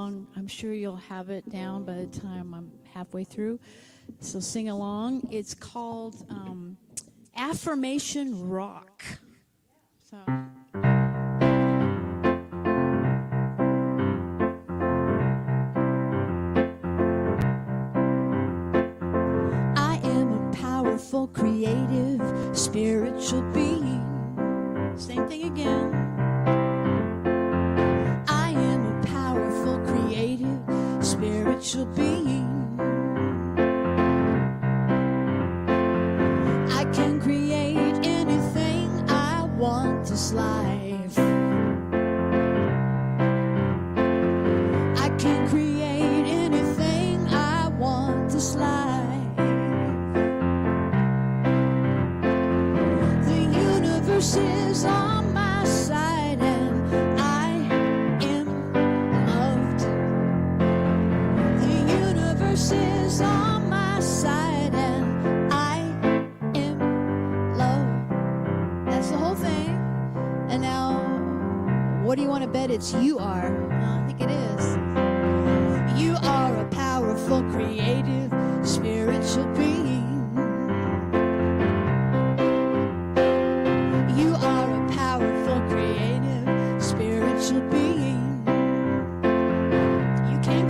song. I'm sure you'll have it down by the time I'm halfway through. So sing along. It's called Affirmation Rock. So. I am a powerful, creative, spiritual being. Same thing again. I am a powerful, creative, spiritual being. I can create anything I want this life. I can create anything I want this life. The universe is on my side and I am loved. The universe is on my side and I am loved. That's the whole thing. And now, what do you want to bet it's you are? Well, I think it is. You are a powerful, creative, spiritual being. You are a powerful, creative, spiritual being. You can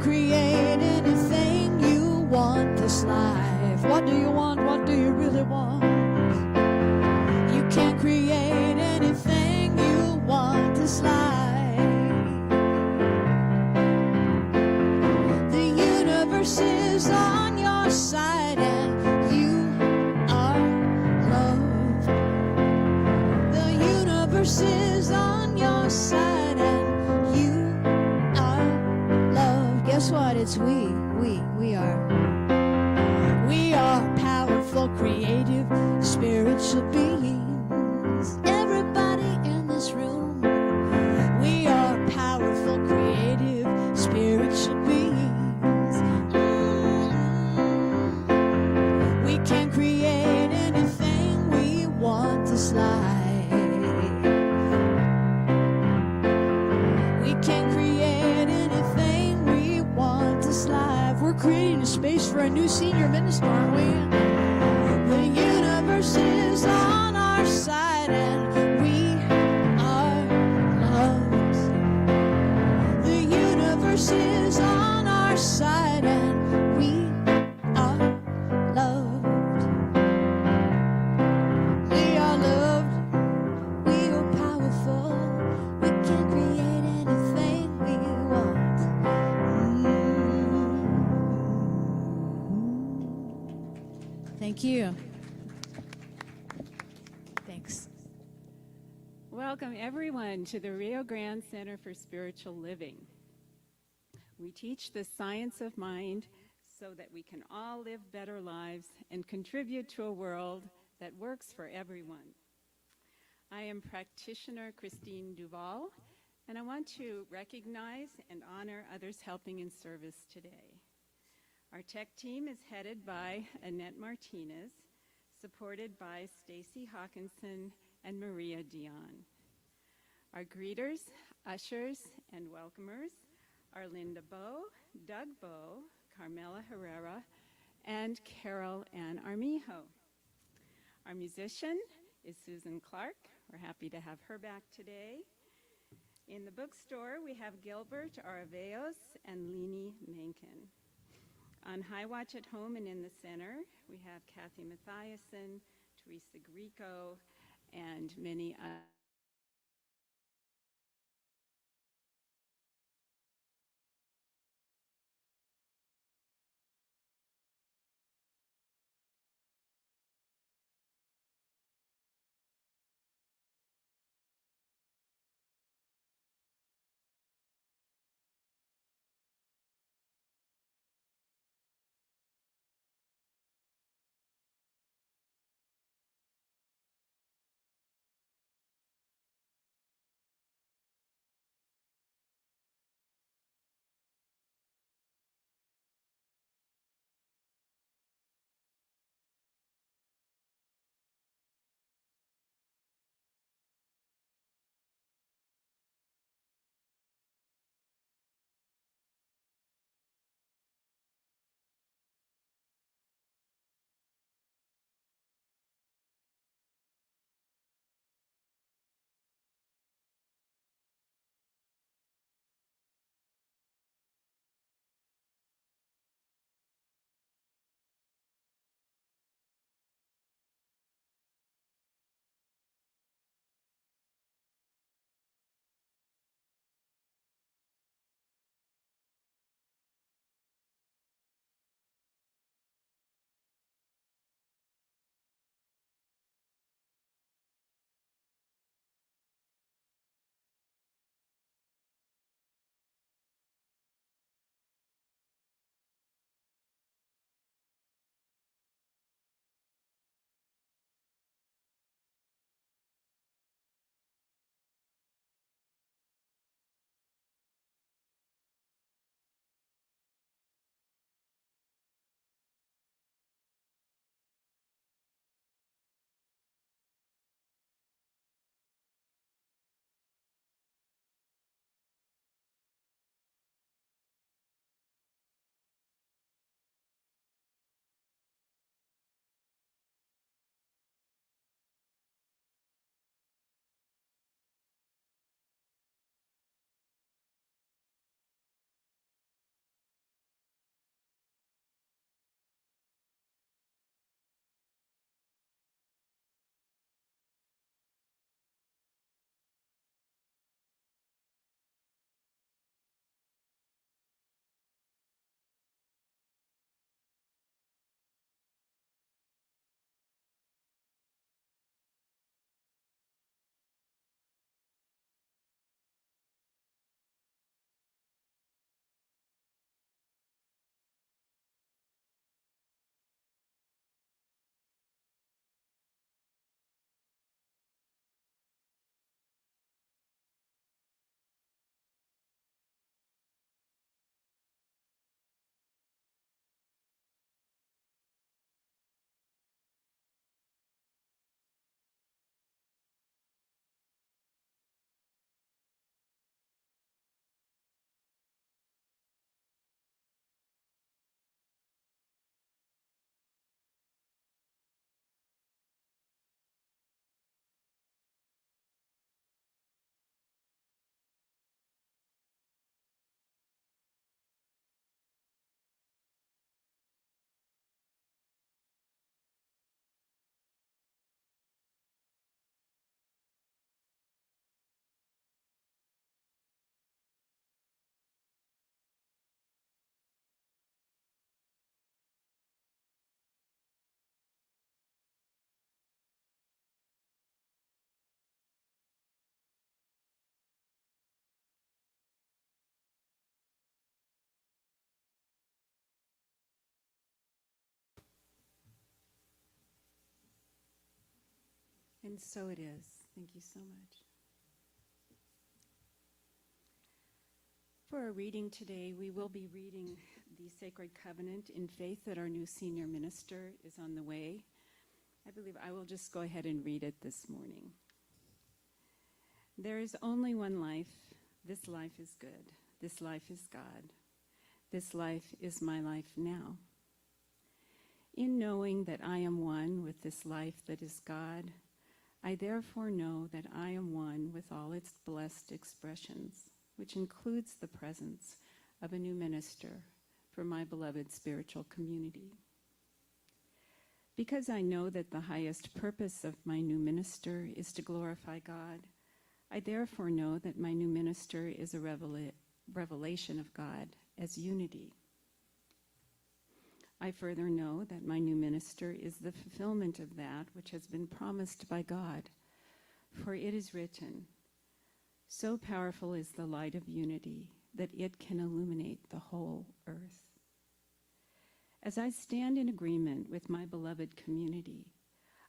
create anything you want this life. What do you want? What do you really want? You can create anything you want this life. The universe is on your side and you are loved. The universe is on your side and you are loved. Guess what? It's we are. We are powerful, creative, spiritual beings. Everybody in this room. We are powerful, creative, spiritual beings. We can create anything we want this life. We can create anything we want this life. We're creating a space for a new senior minister, aren't we? The universe is on our side and we are loved. The universe is on our side and we are loved. We are loved. We are powerful. We can create anything we want. Thank you. Thanks. Welcome, everyone, to the Rio Grande Center for Spiritual Living. We teach the science of mind so that we can all live better lives and contribute to a world that works for everyone. I am practitioner Christine Duval, and I want to recognize and honor others helping in service today. Our tech team is headed by Annette Martinez, supported by Stacy Hawkinson and Maria Dion. Our greeters, ushers, and welcomers are Linda Bowe, Doug Bowe, Carmela Herrera, and Carol Ann Armijo. Our musician is Susan Clark. We're happy to have her back today. In the bookstore, we have Gilbert Araveos and Leni Menken. On High Watch at home and in the center, we have Kathy Mathiasen, Teresa Grieco, and many others. And so it is. Thank you so much. For our reading today, we will be reading the Sacred Covenant in faith that our new senior minister is on the way. I believe I will just go ahead and read it this morning. There is only one life. This life is good. This life is God. This life is my life now. In knowing that I am one with this life that is God, I therefore know that I am one with all its blessed expressions, which includes the presence of a new minister for my beloved spiritual community. Because I know that the highest purpose of my new minister is to glorify God, I therefore know that my new minister is a revelation of God as unity. I further know that my new minister is the fulfillment of that which has been promised by God, for it is written, "So powerful is the light of unity that it can illuminate the whole earth." As I stand in agreement with my beloved community,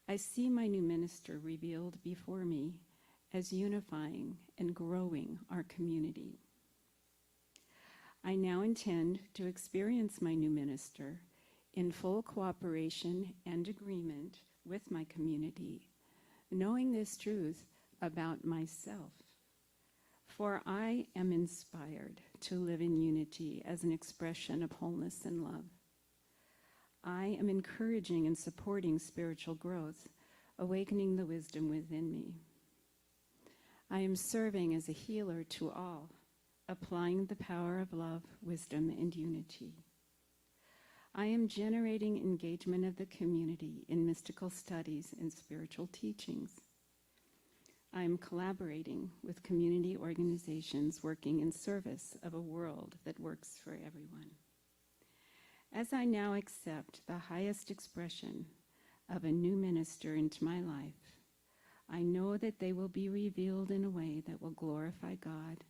I see my new minister revealed before me as unifying and growing our community. I now intend to experience my new minister in full cooperation and agreement with my community, knowing this truth about myself. For I am inspired to live in unity as an expression of wholeness and love. I am encouraging and supporting spiritual growth, awakening the wisdom within me. I am serving as a healer to all, applying the power of love, wisdom, and unity. I am generating engagement of the community in mystical studies and spiritual teachings. I am collaborating with community organizations working in service of a world that works for everyone. As I now accept the highest expression of a new minister into my life, I know that they will be revealed in a way that will glorify God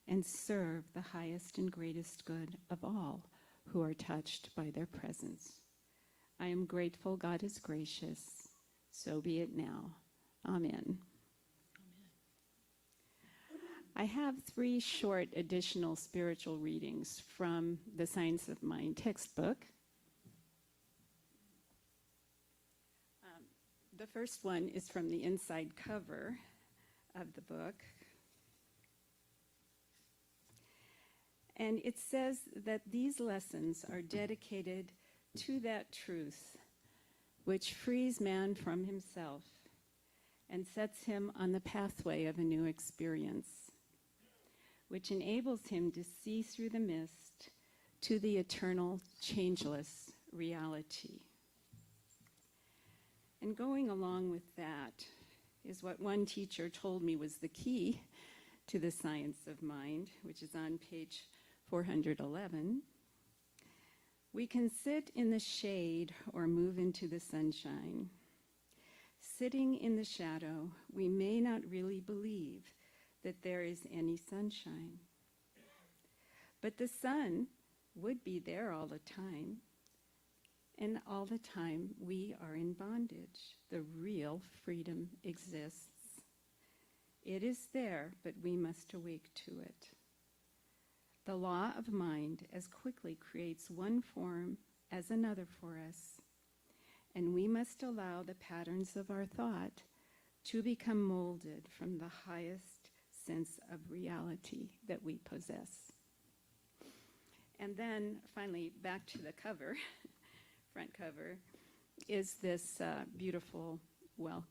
and serve the highest and greatest good of all who are touched by their presence. I am grateful God is gracious. So be it now. Amen. I have 3 short additional spiritual readings from the Science of Mind textbook. The first one is from the inside cover of the book. And it says that these lessons are dedicated to that truth which frees man from himself and sets him on the pathway of a new experience, which enables him to see through the mist to the eternal, changeless reality. And going along with that is what one teacher told me was the key to the science of mind, which is on page 411. We can sit in the shade or move into the sunshine. Sitting in the shadow, we may not really believe that there is any sunshine. But the sun would be there all the time, and all the time we are in bondage. The real freedom exists. It is there, but we must awake to it. The law of mind as quickly creates one form as another for us, and we must allow the patterns of our thought to become molded from the highest sense of reality that we possess. And then finally, back to the cover, front cover, is this beautiful, well,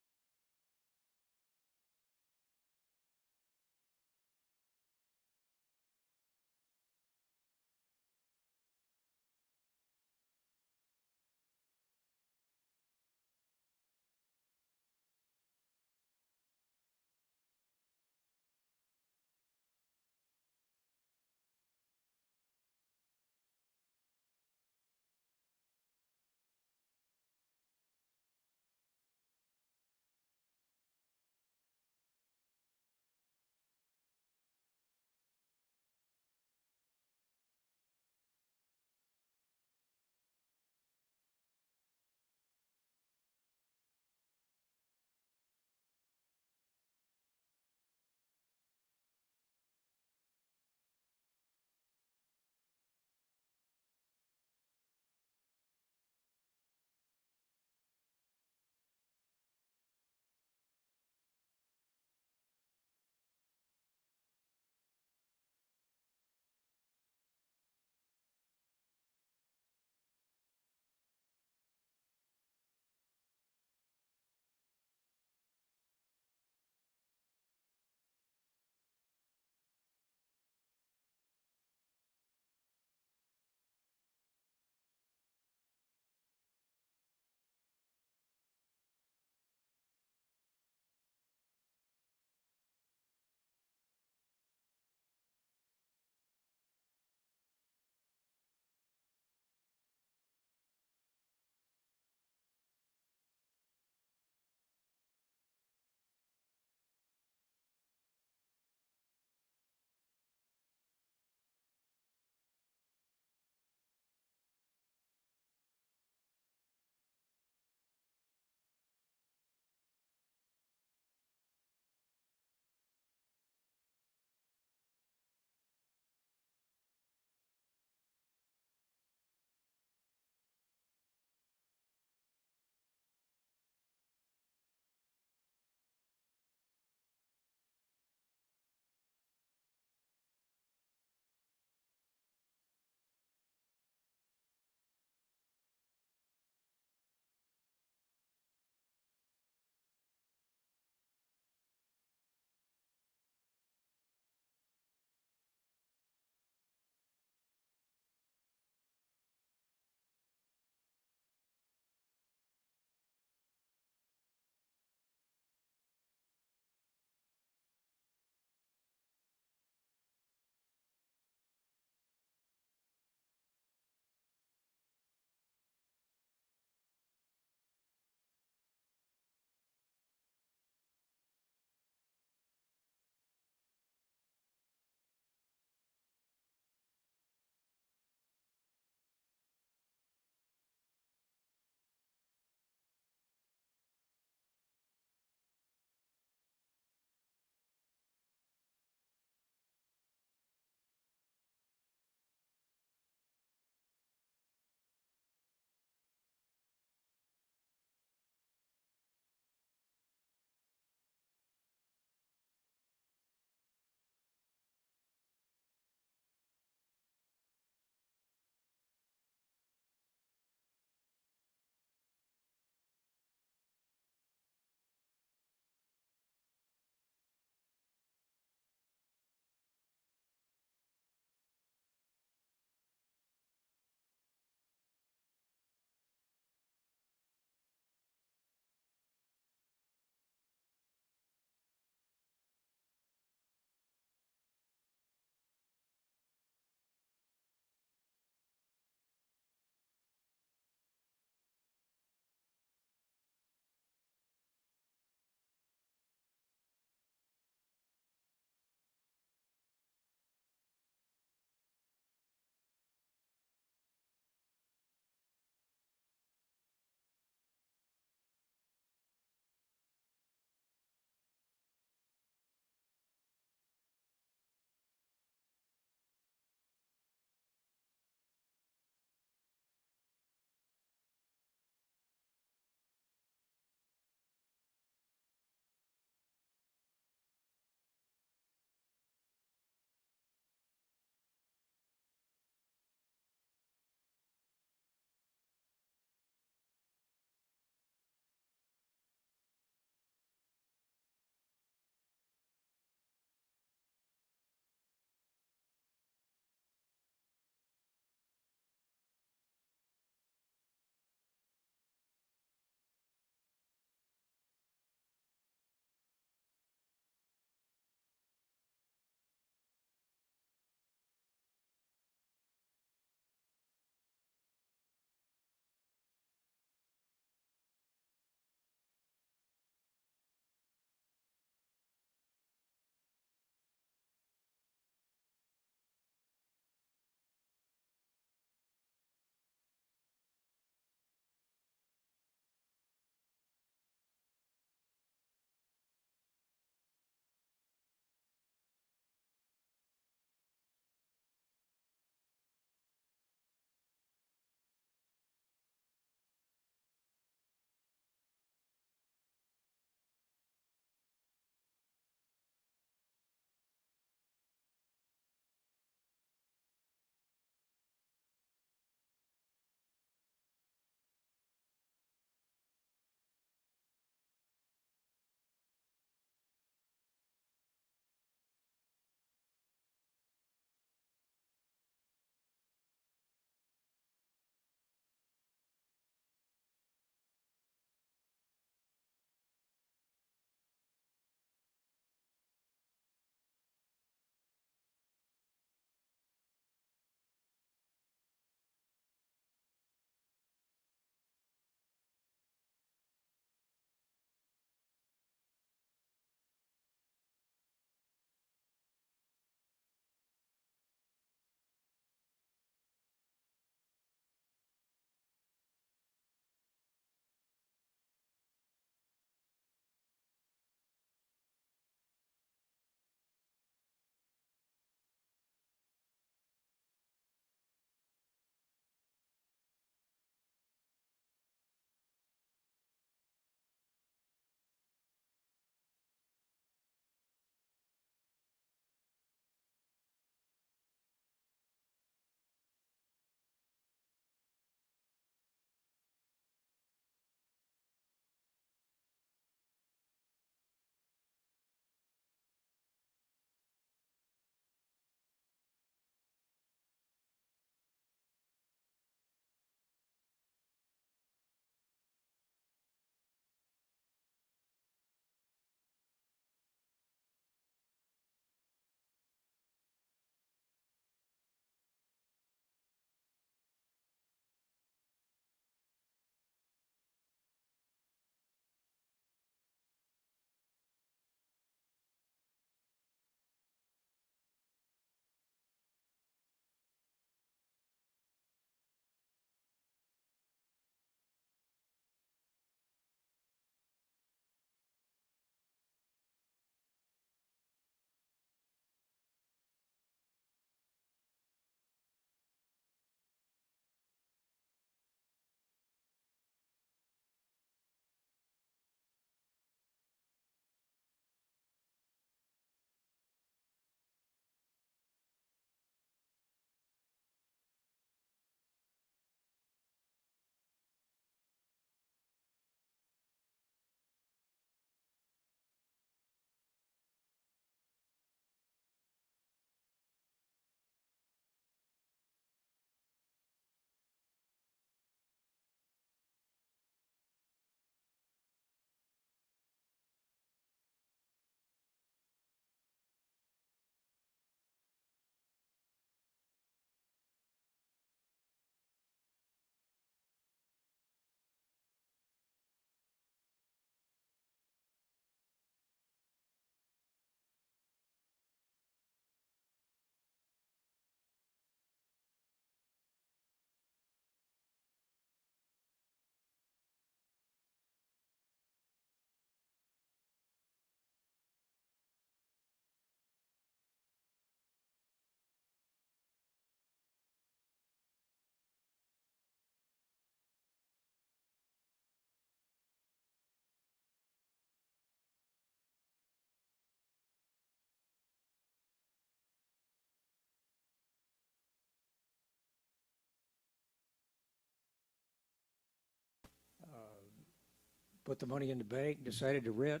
put the money in the bank, decided to rent.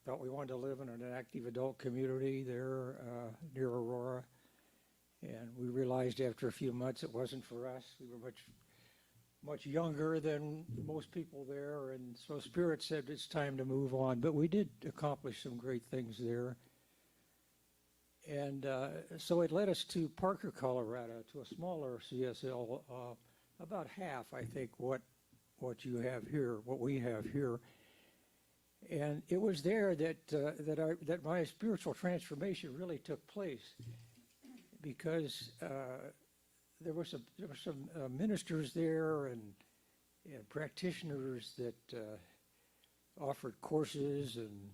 Thought we wanted to live in an active adult community there near Aurora. And we realized after a few months it wasn't for us. We were much younger than most people there. And so Spirit said it's time to move on. But we did accomplish some great things there. And so it led us to Parker, Colorado, to a smaller CSL, about half, I think, what you have here, what we have here. And it was there that my spiritual transformation really took place, because there were some ministers there and practitioners that offered courses and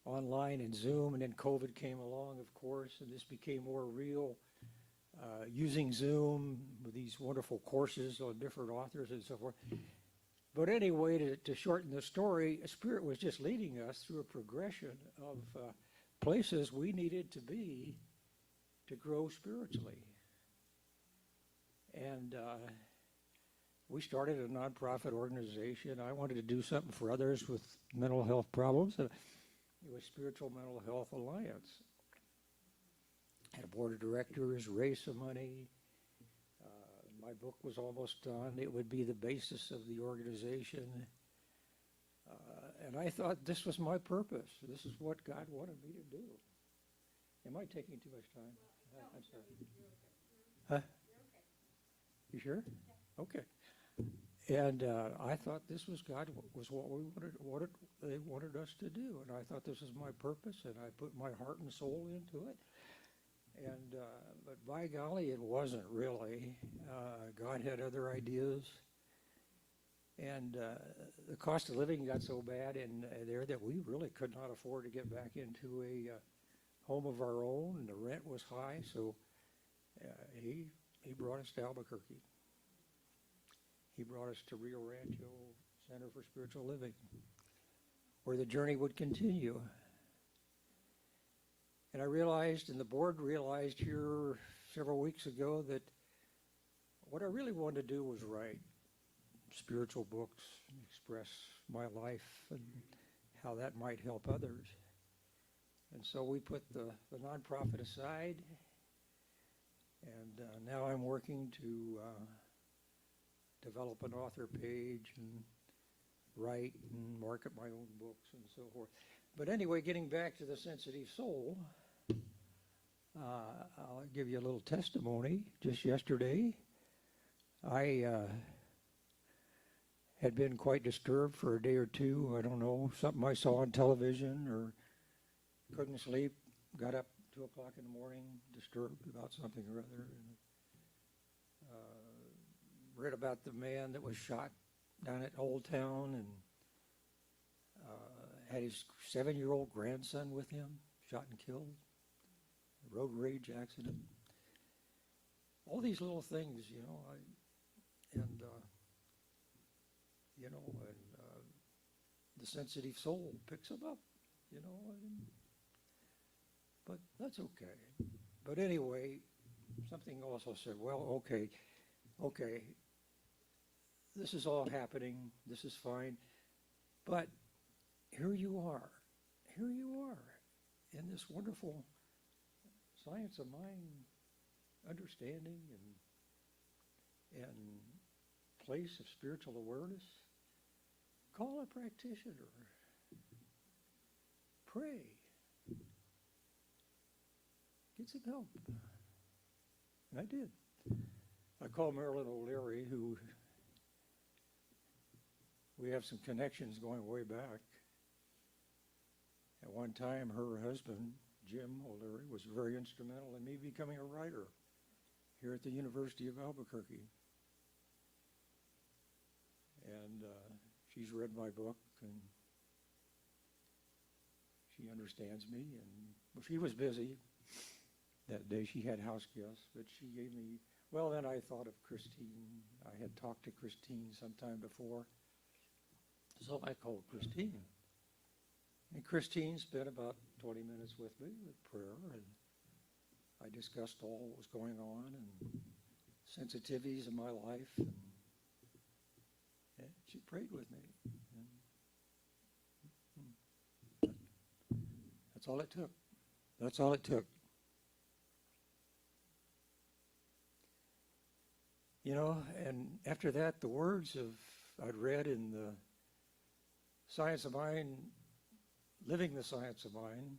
online and Zoom, and then COVID came along, of course, and this became more real, using Zoom with these wonderful courses on different authors and so forth. But anyway, to shorten the story, Spirit was just leading us through a progression of places we needed to be to grow spiritually. And we started a nonprofit organization. I wanted to do something for others with mental health problems. It was Spiritual Mental Health Alliance. Had a board of directors, raised some money. My book was almost done. It would be the basis of the organization. And I thought this was my purpose. This is what God wanted me to do. Am I taking too much time? I'm sorry. Huh? You sure? Yeah. Okay. And I thought this was God, was what they wanted us to do. And I thought this is my purpose, and I put my heart and soul into it. And but by golly, it wasn't really. God had other ideas. And the cost of living got so bad in there that we really could not afford to get back into a home of our own, and the rent was high. So he brought us to Albuquerque. He brought us to Rio Rancho Center for Spiritual Living, where the journey would continue. And I realized, and the board realized here several weeks ago, that what I really wanted to do was write spiritual books, express my life and how that might help others. And so we put the nonprofit aside, and now I'm working to develop an author page and write and market my own books and so forth. But anyway, getting back to the sensitive soul, I'll give you a little testimony. Just yesterday, I had been quite disturbed for a day or two. I don't know, something I saw on television, or couldn't sleep, got up 2 o'clock in the morning, disturbed about something or other. And, read about the man that was shot down at Old Town, and had his 7-year-old grandson with him, shot and killed. A road rage accident. All these little things, the sensitive soul picks them up, but that's okay. But anyway, something also said, well, okay, this is all happening, this is fine, but here you are in this wonderful science of mind understanding and place of spiritual awareness. Call a practitioner, pray, get some help. And I did. I called Marilyn O'Leary, who we have some connections going way back. At one time, her husband, Jim O'Leary, was very instrumental in me becoming a writer here at the University of Albuquerque. And she's read my book, and she understands me. And she was busy that day. She had house guests, but she gave me, well, then I thought of Christine. I had talked to Christine sometime before. So I called Christine. And Christine spent about 20 minutes with me with prayer, and I discussed all what was going on and sensitivities in my life. And she prayed with me. That's all it took. That's all it took. You know, and after that, the words I'd read in the Science of Mind, Living the Science of Mind,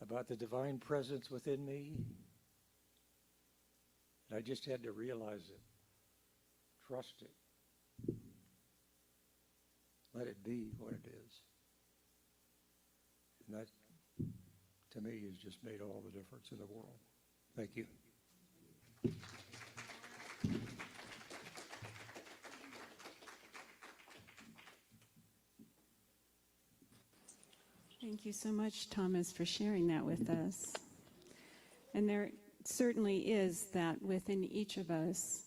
about the divine presence within me. And I just had to realize it, trust it, let it be what it is. And that, to me, has just made all the difference in the world. Thank you. Thank you so much, Thomas, for sharing that with us. And there certainly is that within each of us,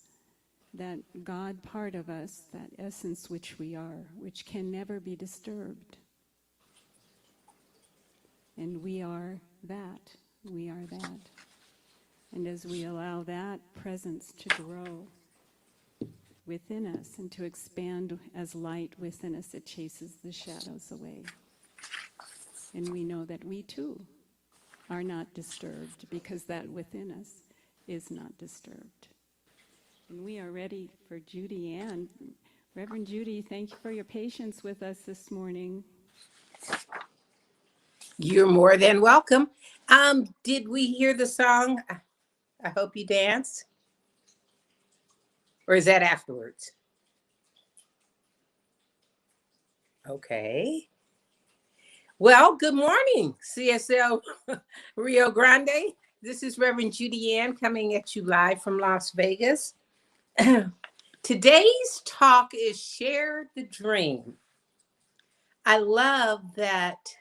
that God part of us, that essence which we are, which can never be disturbed. And we are that. We are that. And as we allow that presence to grow within us and to expand as light within us, it chases the shadows away. And we know that we too are not disturbed because that within us is not disturbed. And we are ready for JudyAnn. Reverend Judy, thank you for your patience with us this morning. You're more than welcome. Did we hear the song, I Hope You Dance? Or is that afterwards? Okay. Well, good morning, CSL Rio Grande. This is Reverend JudyAnn coming at you live from Las Vegas. Today's talk is Share the Dream. I love that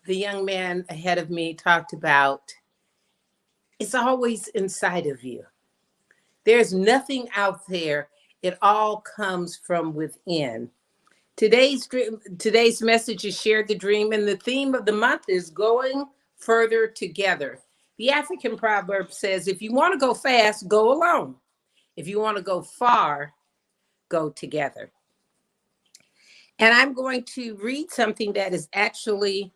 the young man ahead of me talked about it's always inside of you. There's nothing out there. It all comes from within. Today's message is Share the Dream, and the theme of the month is Going Further Together. The African proverb says, if you want to go fast, go alone. If you want to go far, go together. And I'm going to read something that is actually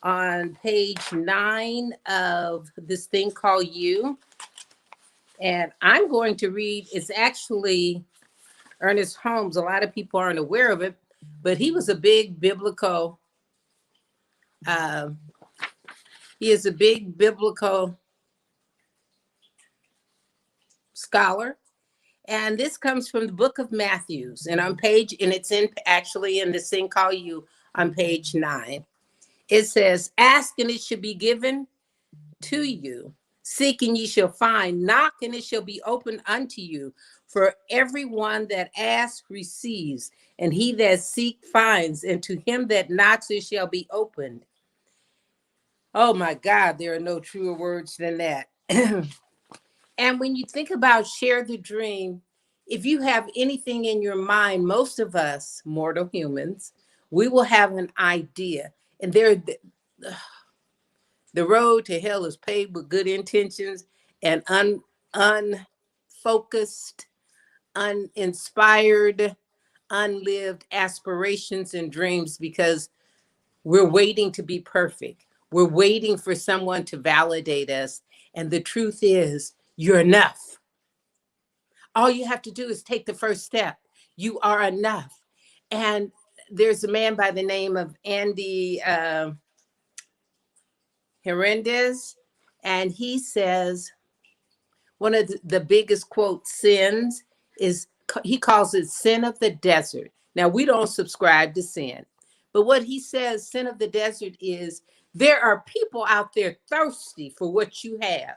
on page 9 of this thing called You. And I'm going to read, it's actually Ernest Holmes. A lot of people aren't aware of it, but he was a big biblical, scholar. And this comes from the book of Matthew. And it's actually in this thing called You on page 9. It says, ask and it shall be given to you. Seek and ye shall find. Knock and it shall be opened unto you. For everyone that asks receives, and he that seeks finds, and to him that knocks it shall be opened. Oh my God, there are no truer words than that. And when you think about share the dream, if you have anything in your mind, most of us, mortal humans, we will have an idea. And the road to hell is paved with good intentions and unfocused, uninspired, unlived aspirations and dreams, because we're waiting to be perfect. We're waiting for someone to validate us. And the truth is, you're enough. All you have to do is take the first step. You are enough. And there's a man by the name of Andy Hernandez, and he says one of the biggest quote sins is, he calls it sin of the desert. Now, we don't subscribe to sin, but what he says, sin of the desert, is there are people out there thirsty for what you have.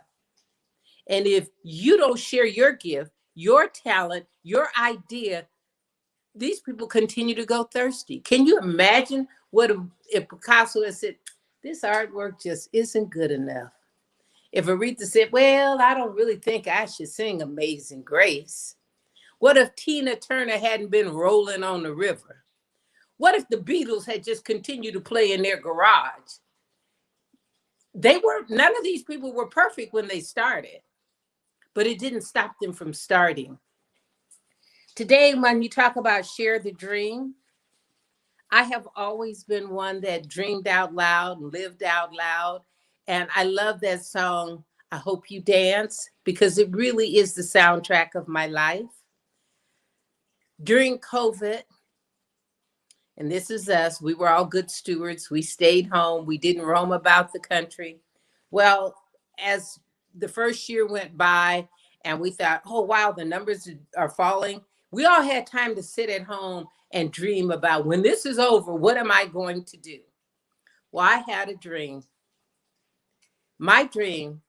And if you don't share your gift, your talent, your idea, these people continue to go thirsty. Can you imagine what if Picasso had said, this artwork just isn't good enough? If Aretha said, well, I don't really think I should sing Amazing Grace. What if Tina Turner hadn't been rolling on the river? What if the Beatles had just continued to play in their garage? None of these people were perfect when they started, but it didn't stop them from starting. Today, when you talk about share the dream, I have always been one that dreamed out loud and lived out loud. And I love that song, I Hope You Dance, because it really is the soundtrack of my life. During COVID, and this is us, we were all good stewards. We stayed home. We didn't roam about the country. Well, as the first year went by and we thought, oh, wow, the numbers are falling, we all had time to sit at home and dream about, when this is over, what am I going to do? Well, I had a dream. My dream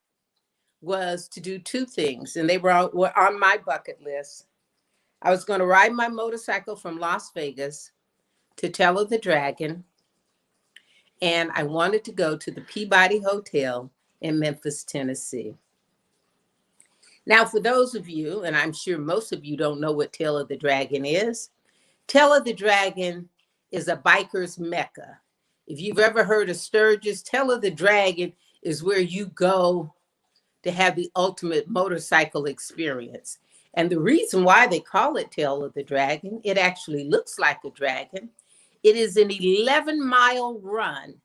was to do two things, and they were on my bucket list. I was going to ride my motorcycle from Las Vegas to Tell of the Dragon, and I wanted to go to the Peabody Hotel in Memphis, Tennessee. Now, for those of you, and I'm sure most of you don't know what Tell of the Dragon is, Tell of the Dragon is a biker's mecca. If you've ever heard of Sturgis, Tell of the Dragon is where you go to have the ultimate motorcycle experience. And the reason why they call it Tell of the Dragon, it actually looks like a dragon. It is an 11-mile run.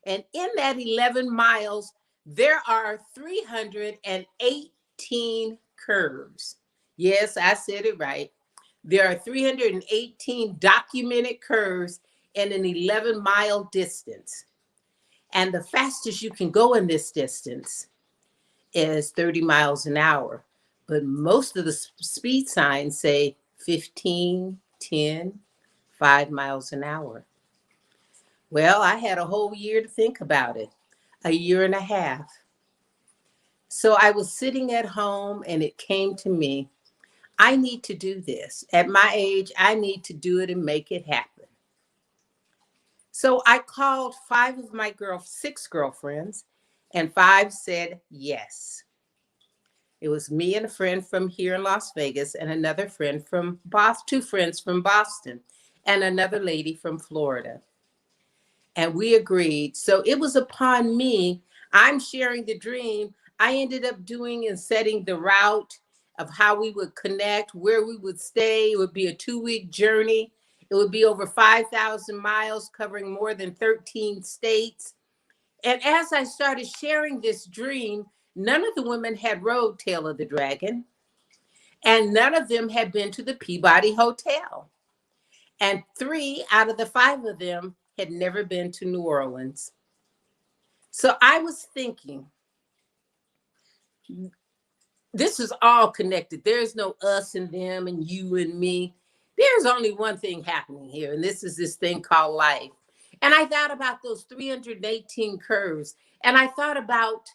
And in that 11 miles, there are 318 curves. Yes, I said it right. There are 318 documented curves in an 11-mile distance. And the fastest you can go in this distance is 30 miles an hour. But most of the speed signs say 15, 10, 5 miles an hour. Well, I had a whole year to think about it, a year and a half. So I was sitting at home and it came to me, I need to do this. At my age, I need to do it and make it happen. So I called 6 girlfriends, and 5 said yes. It was me and a friend from here in Las Vegas and another friend from Boston, 2 friends from Boston, and another lady from Florida. And we agreed. So it was upon me. I'm sharing the dream. I ended up doing and setting the route of how we would connect, where we would stay. It would be a 2-week journey. It would be over 5,000 miles, covering more than 13 states. And as I started sharing this dream, none of the women had rode Tale of the Dragon, and none of them had been to the Peabody Hotel. And 3 out of the 5 of them had never been to New Orleans. So I was thinking, this is all connected. There's no us and them and you and me. There's only one thing happening here, and this is this thing called life. And I thought about those 318 curves, and I thought about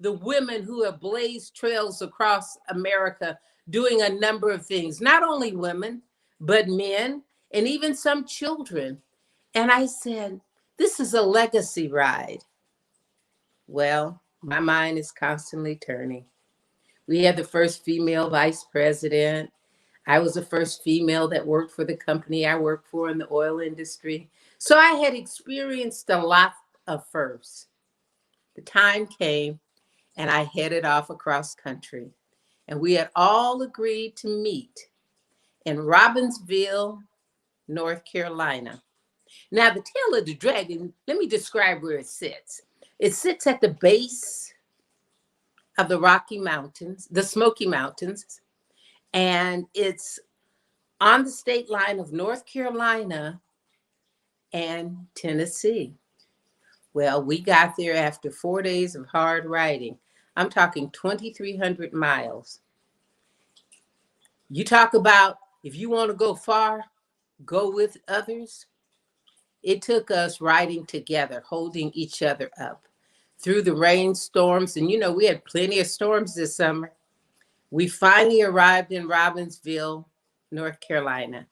the women who have blazed trails across America doing a number of things, not only women, but men, and even some children. And I said, this is a legacy ride. Well, my mind is constantly turning. We had the first female vice president. I was the first female that worked for the company I worked for in the oil industry. So I had experienced a lot of firsts. The time came and I headed off across country. And we had all agreed to meet in Robbinsville, North Carolina. Now, the Tail of the Dragon, let me describe where it sits. It sits at the base of the Rocky Mountains, the Smoky Mountains, and it's on the state line of North Carolina and Tennessee. Well, we got there after 4 days of hard riding. I'm talking 2,300 miles. You talk about if you want to go far, go with others. It took us riding together, holding each other up through the rainstorms. And, you know, we had plenty of storms this summer. We finally arrived in Robbinsville, North Carolina.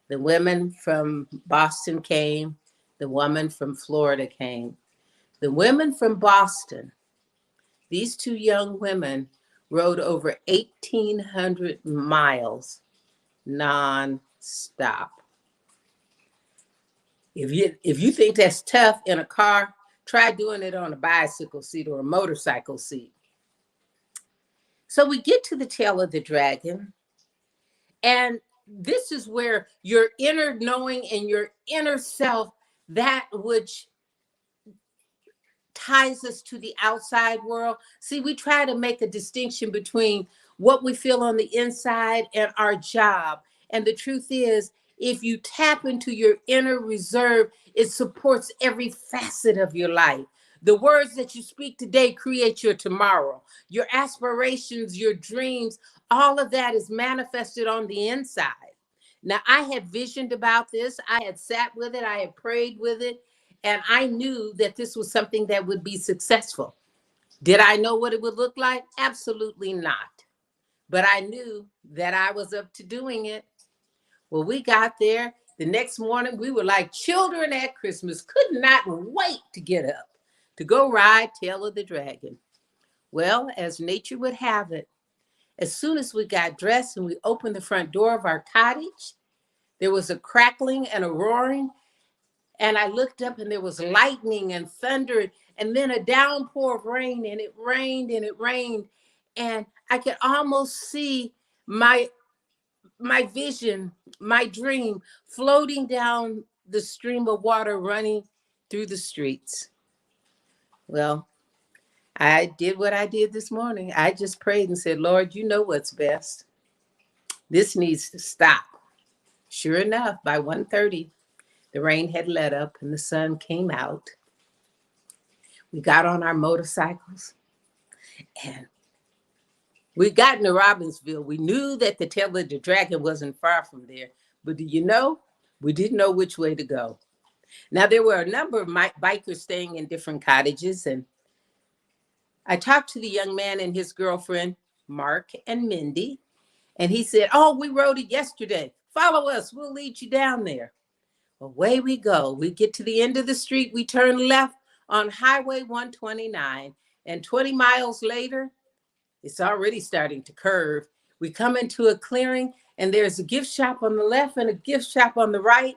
The women from Boston came. The woman from Florida came. The women from Boston, these 2 young women rode over 1,800 miles non-stop. If you think that's tough in a car, try doing it on a bicycle seat or a motorcycle seat. So we get to the Tail of the Dragon, and this is where your inner knowing and your inner self, that which ties us to the outside world. See, we try to make a distinction between what we feel on the inside and our job. And the truth is, if you tap into your inner reserve, it supports every facet of your life. The words that you speak today create your tomorrow. Your aspirations, your dreams, all of that is manifested on the inside. Now, I had visioned about this. I had sat with it. I had prayed with it. And I knew that this was something that would be successful. Did I know what it would look like? Absolutely not. But I knew that I was up to doing it. Well, we got there. The next morning, we were like children at Christmas, could not wait to get up to go ride Tail of the Dragon. Well, as nature would have it, as soon as we got dressed and we opened the front door of our cottage, there was a crackling and a roaring. And I looked up and there was lightning and thunder and then a downpour of rain, and it rained and it rained. And I could almost see my vision, my dream floating down the stream of water running through the streets. Well, I did what I did this morning. I just prayed and said, Lord, you know what's best. This needs to stop. Sure enough, by 1:30, the rain had let up and the sun came out. We got on our motorcycles and we got into Robbinsville. We knew that the Tail of the Dragon wasn't far from there. But do you know, we didn't know which way to go. Now, there were a number of bikers staying in different cottages. And I talked to the young man and his girlfriend, Mark and Mindy. And he said, oh, we rode it yesterday. Follow us. We'll lead you down there. Away we go. We get to the end of the street. We turn left on Highway 129. And 20 miles later, it's already starting to curve. We come into a clearing and there's a gift shop on the left and a gift shop on the right.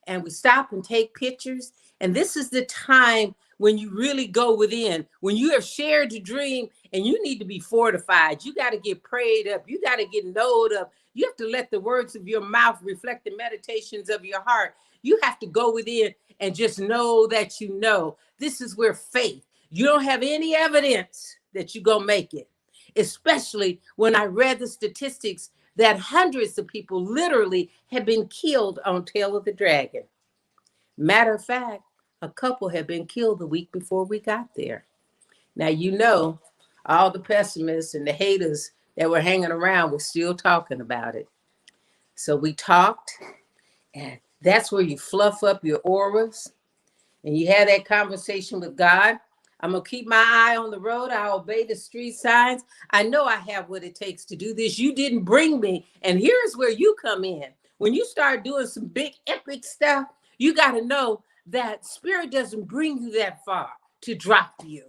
And we stop and take pictures. And this is the time when you really go within, when you have shared your dream and you need to be fortified. You got to get prayed up. You got to get knowed up. You have to let the words of your mouth reflect the meditations of your heart. You have to go within and just know that you know. This is where faith, you don't have any evidence that you're going to make it. Especially when I read the statistics that hundreds of people literally had been killed on Tail of the Dragon. Matter of fact, a couple had been killed the week before we got there. Now, you know, all the pessimists and the haters that were hanging around were still talking about it. So we talked, and that's where you fluff up your auras and you have that conversation with God. I'm going to keep my eye on the road. I obey the street signs. I know I have what it takes to do this. You didn't bring me. And here's where you come in. When you start doing some big epic stuff, you got to know that Spirit doesn't bring you that far to drop you,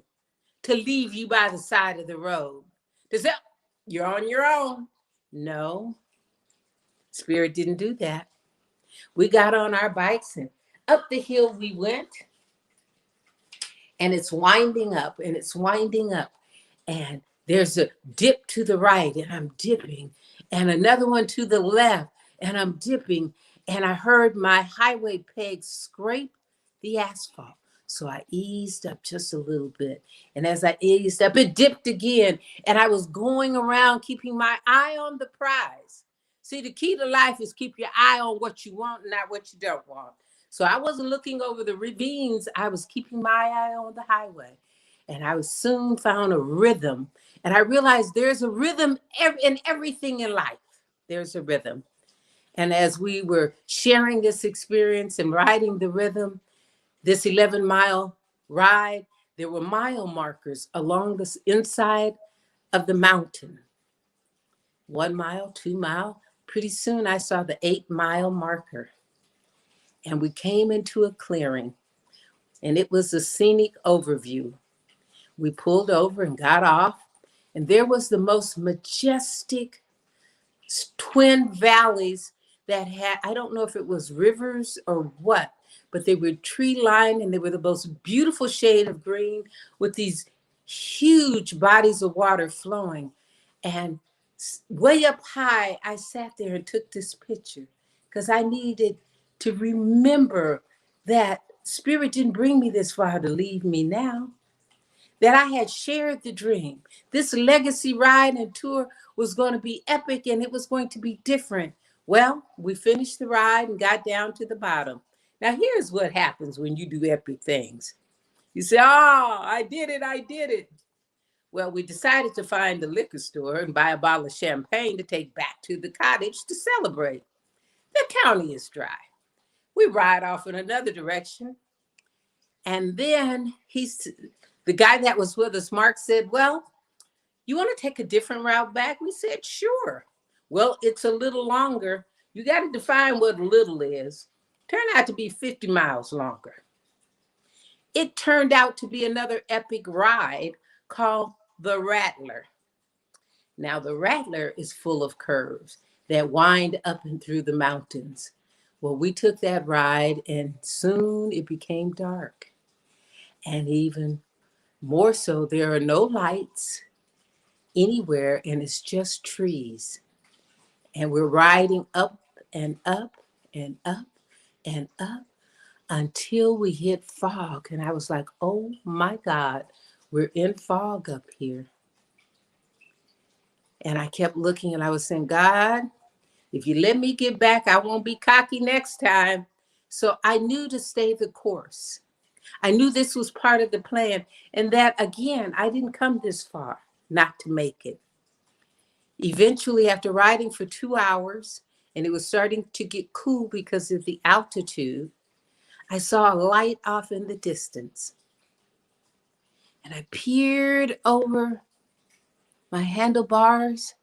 to leave you by the side of the road. To say, you're on your own. No, Spirit didn't do that. We got on our bikes and up the hill we went. And it's winding up and it's winding up. And there's a dip to the right and I'm dipping. And another one to the left and I'm dipping. And I heard my highway peg scrape the asphalt. So I eased up just a little bit. And as I eased up, it dipped again. And I was going around keeping my eye on the prize. See, the key to life is keep your eye on what you want and not what you don't want. So I wasn't looking over the ravines. I was keeping my eye on the highway. And I soon found a rhythm. And I realized there's a rhythm in everything in life. There's a rhythm. And as we were sharing this experience and riding the rhythm, this 11-mile ride, there were mile markers along the inside of the mountain. 1 mile, 2 mile. Pretty soon I saw the 8-mile marker. And we came into a clearing, and it was a scenic overview. We pulled over and got off, and there was the most majestic twin valleys that had, I don't know if it was rivers or what, but they were tree lined and they were the most beautiful shade of green with these huge bodies of water flowing. And Way up high, I sat there and took this picture because I needed to remember that Spirit didn't bring me this far to leave me now, that I had shared the dream. This legacy ride and tour was going to be epic and it was going to be different. Well, we finished the ride and got down to the bottom. Now, here's what happens when you do epic things. You say, oh, I did it, I did it. Well, we decided to find the liquor store and buy a bottle of champagne to take back to the cottage to celebrate. The county is dry. We ride off in another direction. And then the guy that was with us, Mark, said, well, you want to take a different route back? We said, sure. Well, it's a little longer. You got to define what little is. Turned out to be 50 miles longer. It turned out to be another epic ride called the Rattler. Now, the Rattler is full of curves that wind up and through the mountains. Well, we took that ride and soon it became dark. And even more so, there are no lights anywhere and it's just trees. And we're riding up and up and up and up until we hit fog. And I was like, oh my God, we're in fog up here. And I kept looking and I was saying, God, if you let me get back, I won't be cocky next time. So I knew to stay the course. I knew this was part of the plan and that, again, I didn't come this far not to make it. Eventually, after riding for 2 hours, and it was starting to get cool because of the altitude, I saw a light off in the distance. And I peered over my handlebars,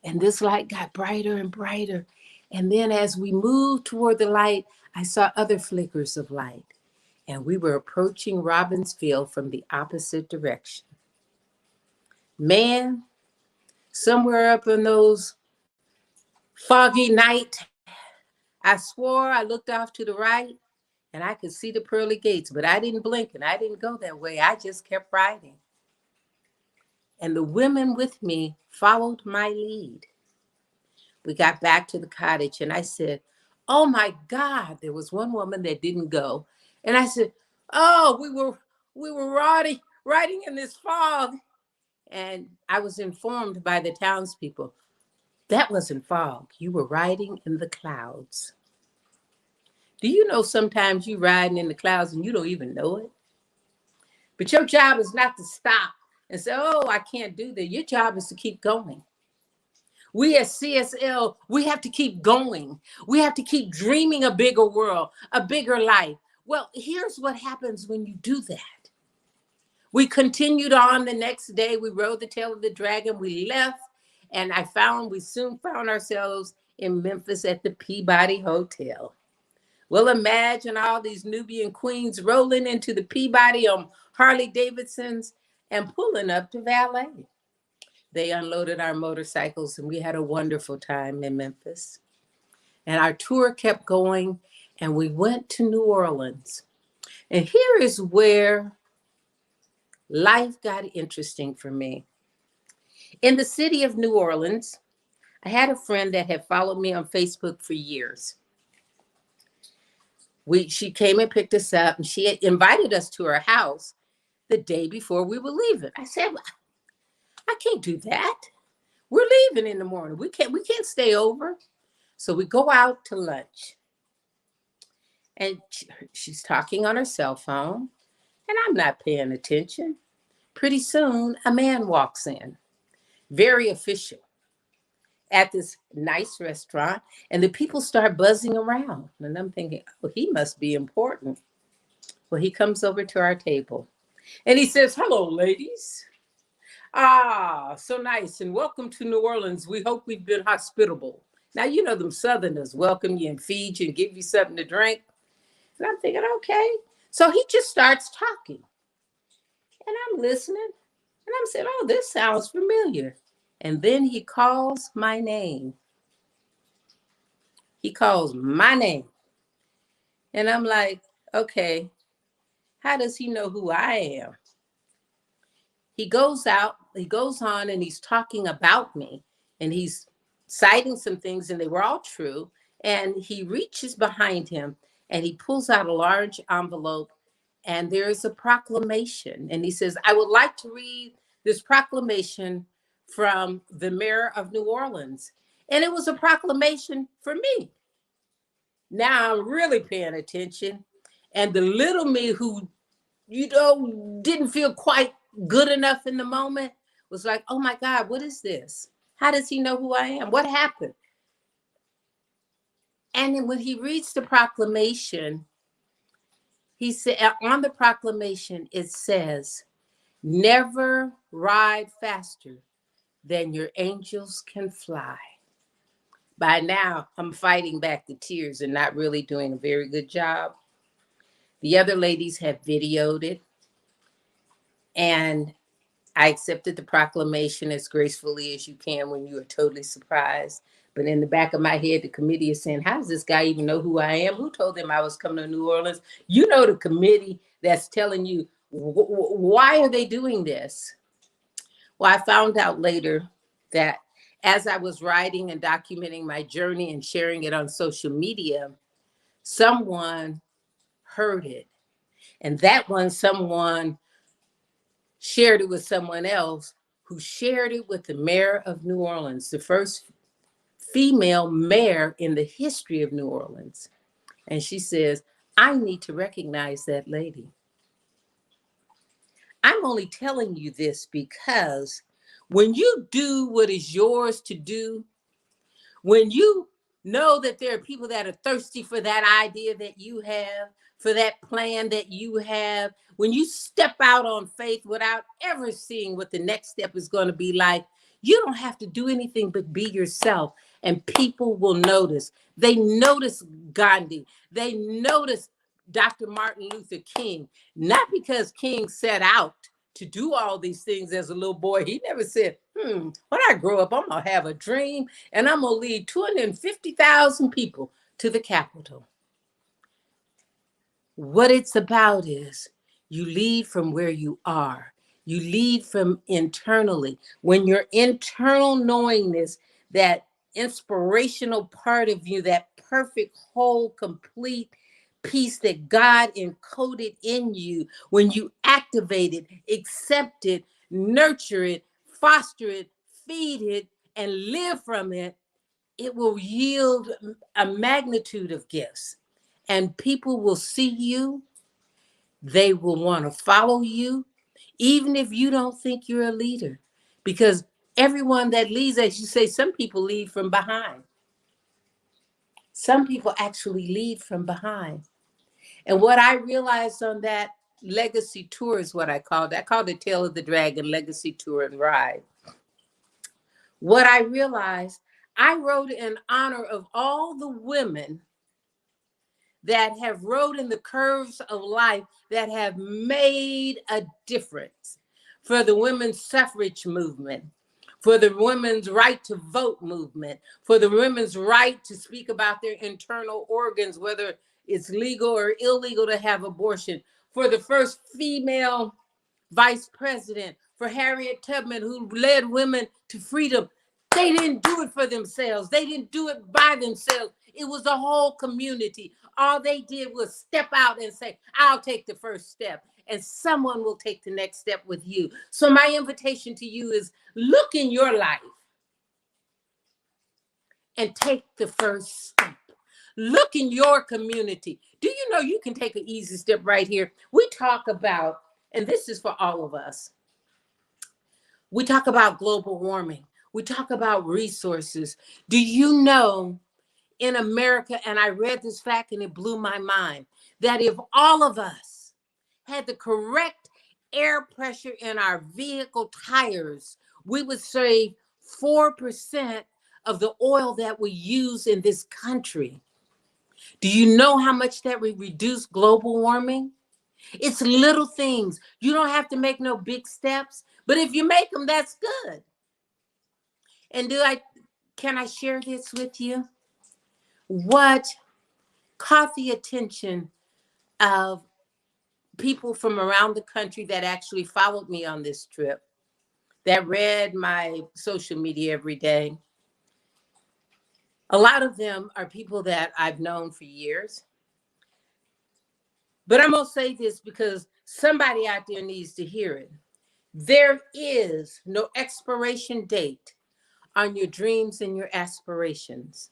and this light got brighter and brighter. And then as we moved toward the light, I saw other flickers of light. And we were approaching Robbinsville from the opposite direction. Man, somewhere up in those foggy night, I swore I looked off to the right and I could see the pearly gates, but I didn't blink and I didn't go that way. I just kept riding. And the women with me followed my lead. We got back to the cottage and I said, oh my God, there was one woman that didn't go. And I said, oh, we were riding in this fog. And I was informed by the townspeople, that wasn't fog. You were riding in the clouds. Do you know sometimes you riding in the clouds and you don't even know it? But your job is not to stop and say, oh, I can't do that. Your job is to keep going. We as CSL, we have to keep going. We have to keep dreaming a bigger world, a bigger life. Well, here's what happens when you do that. We continued on the next day. We rode the tail of the dragon. We left, and we soon found ourselves in Memphis at the Peabody Hotel. Well, imagine all these Nubian queens rolling into the Peabody on Harley Davidsons and pulling up to valet. They unloaded our motorcycles and we had a wonderful time in Memphis. And our tour kept going and we went to New Orleans. And here is where life got interesting for me. In the city of New Orleans, I had a friend that had followed me on Facebook for years. She came and picked us up and she had invited us to her house the day before we were leaving. I said, I can't do that. We're leaving in the morning. We can't stay over. So we go out to lunch. And she's talking on her cell phone and I'm not paying attention. Pretty soon, a man walks in, very official, at this nice restaurant, and the people start buzzing around. And I'm thinking, oh, he must be important. Well, he comes over to our table and he says, hello, ladies. Ah, so nice. And welcome to New Orleans. We hope we've been hospitable. Now, you know, them Southerners welcome you and feed you and give you something to drink. And I'm thinking, okay. So he just starts talking. And I'm listening. And I'm saying, oh, this sounds familiar. And then he calls my name. He calls my name. And I'm like, okay, how does he know who I am? He goes on and he's talking about me. and he's citing some things, and they were all true. And he reaches behind him and he pulls out a large envelope, and there is a proclamation. And he says, I would like to read this proclamation from the mayor of New Orleans. And it was a proclamation for me. Now I'm really paying attention. And the little me who, didn't feel quite good enough in the moment was like, oh my God, what is this? How does he know who I am? What happened? And then when he reads the proclamation, he said, on the proclamation, it says, never ride faster than your angels can fly. By now, I'm fighting back the tears and not really doing a very good job. The other ladies have videoed it, and I accepted the proclamation as gracefully as you can when you are totally surprised. But in the back of my head, the committee is saying, how does this guy even know who I am? Who told them I was coming to New Orleans? You know, the committee that's telling you, why are they doing this? Well, I found out later that as I was writing and documenting my journey and sharing it on social media, someone heard it. And that one, someone shared it with someone else who shared it with the mayor of New Orleans, the first female mayor in the history of New Orleans. And she says, I need to recognize that lady. I'm only telling you this because when you do what is yours to do, when you know that there are people that are thirsty for that idea that you have, for that plan that you have, when you step out on faith without ever seeing what the next step is going to be like, you don't have to do anything but be yourself, and people will notice. They notice Gandhi. They notice Dr. Martin Luther King, not because King set out to do all these things as a little boy. He never said, when I grow up, I'm going to have a dream and I'm going to lead 250,000 people to the Capitol. What it's about is you lead from where you are. You lead from internally. When your internal knowingness, that inspirational part of you, that perfect, whole, complete piece that God encoded in you, when you activate it, accept it, nurture it, foster it, feed it, and live from it, it will yield a magnitude of gifts. And people will see you. They will want to follow you, even if you don't think you're a leader. Because everyone that leads, as you say, some people lead from behind. Some people actually lead from behind. And what I realized on that legacy tour is what I called it. I called it Tale of the Dragon Legacy Tour and Ride. What I realized, I wrote in honor of all the women that have rode in the curves of life that have made a difference, for the women's suffrage movement, for the women's right to vote movement, for the women's right to speak about their internal organs, whether it's legal or illegal to have abortion, for the first female vice president, for Harriet Tubman, who led women to freedom. They didn't do it for themselves. They didn't do it by themselves. It was a whole community. All they did was step out and say, I'll take the first step, and someone will take the next step with you. So my invitation to you is, look in your life and take the first step. Look in your community. Do you know you can take an easy step right here? We talk about, and this is for all of us, we talk about global warming. We talk about resources. Do you know in America, and I read this fact and it blew my mind, that if all of us had the correct air pressure in our vehicle tires, we would save 4% of the oil that we use in this country. Do you know how much that would reduce global warming? It's little things. You don't have to make no big steps, but if you make them, that's good. And can I share this with you? What caught the attention of people from around the country that actually followed me on this trip, that read my social media every day, A lot of them are people that I've known for years. But I'm going to say this because somebody out there needs to hear it. There is no expiration date on your dreams and your aspirations.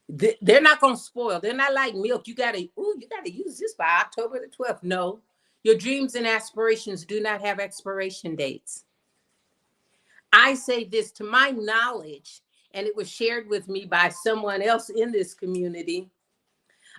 They're not going to spoil. They're not like milk. You got to use this by October the 12th. No, your dreams and aspirations do not have expiration dates. I say this to my knowledge, and it was shared with me by someone else in this community.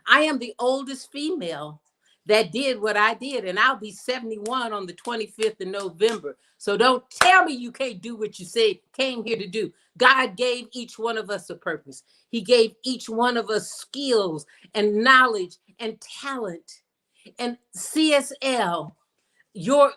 I am the oldest female that did what I did, and I'll be 71 on the 25th of November. So don't tell me you can't do what you say came here to do. God gave each one of us a purpose. He gave each one of us skills and knowledge and talent. And CSL, your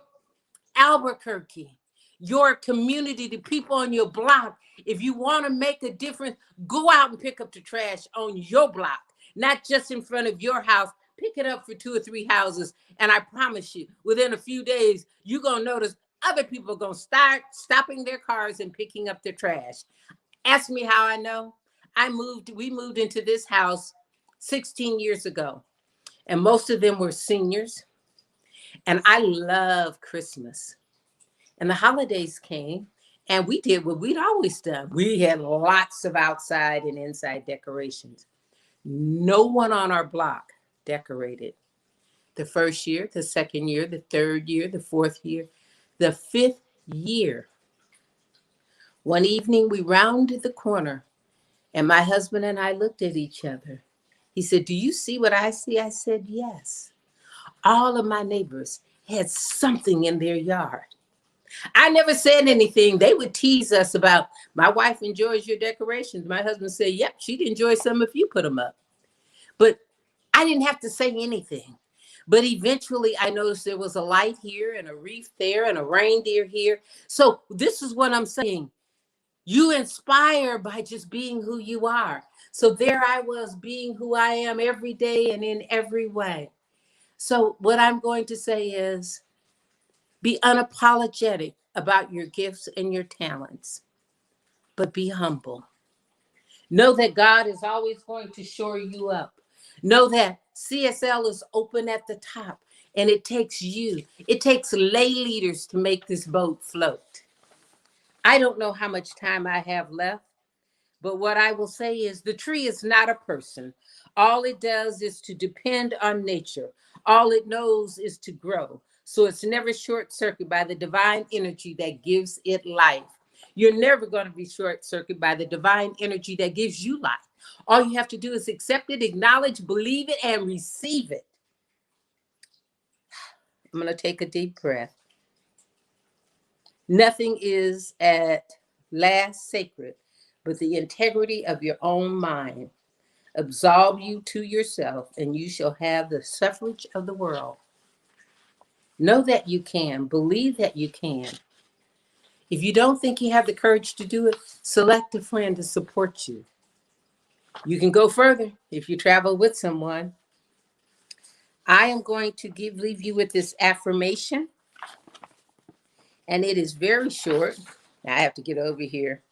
Albuquerque, your community, the people on your block, if you want to make a difference, go out and pick up the trash on your block, not just in front of your house. Pick it up for 2 or 3 houses. And I promise you, within a few days, you're going to notice other people are going to start stopping their cars and picking up their trash. Ask me how I know. We moved into this house 16 years ago, and most of them were seniors. And I love Christmas. And the holidays came, and we did what we'd always done. We had lots of outside and inside decorations. No one on our block decorated. The first year, the second year, the third year, the fourth year, the fifth year. One evening, we rounded the corner, and my husband and I looked at each other. He said, "Do you see what I see?" I said, "Yes." All of my neighbors had something in their yard. I never said anything. They would tease us about, "My wife enjoys your decorations." My husband said, "Yep, she'd enjoy some if you put them up." But I didn't have to say anything. But eventually I noticed there was a light here and a wreath there and a reindeer here. So this is what I'm saying. You inspire by just being who you are. So there I was, being who I am every day and in every way. So what I'm going to say is, be unapologetic about your gifts and your talents, but be humble. Know that God is always going to shore you up. Know that CSL is open at the top, and it takes you. It takes lay leaders to make this boat float. I don't know how much time I have left, but what I will say is the tree is not a person. All it does is to depend on nature. All it knows is to grow. So it's never short-circuited by the divine energy that gives it life. You're never going to be short-circuited by the divine energy that gives you life. All you have to do is accept it, acknowledge, believe it, and receive it. I'm going to take a deep breath. Nothing is at last sacred but the integrity of your own mind. Absolve you to yourself, and you shall have the suffrage of the world. Know that you can. Believe that you can. If you don't think you have the courage to do it, select a friend to support you. You can go further if you travel with someone. I am going to leave you with this affirmation, and it is very short. I have to get over here.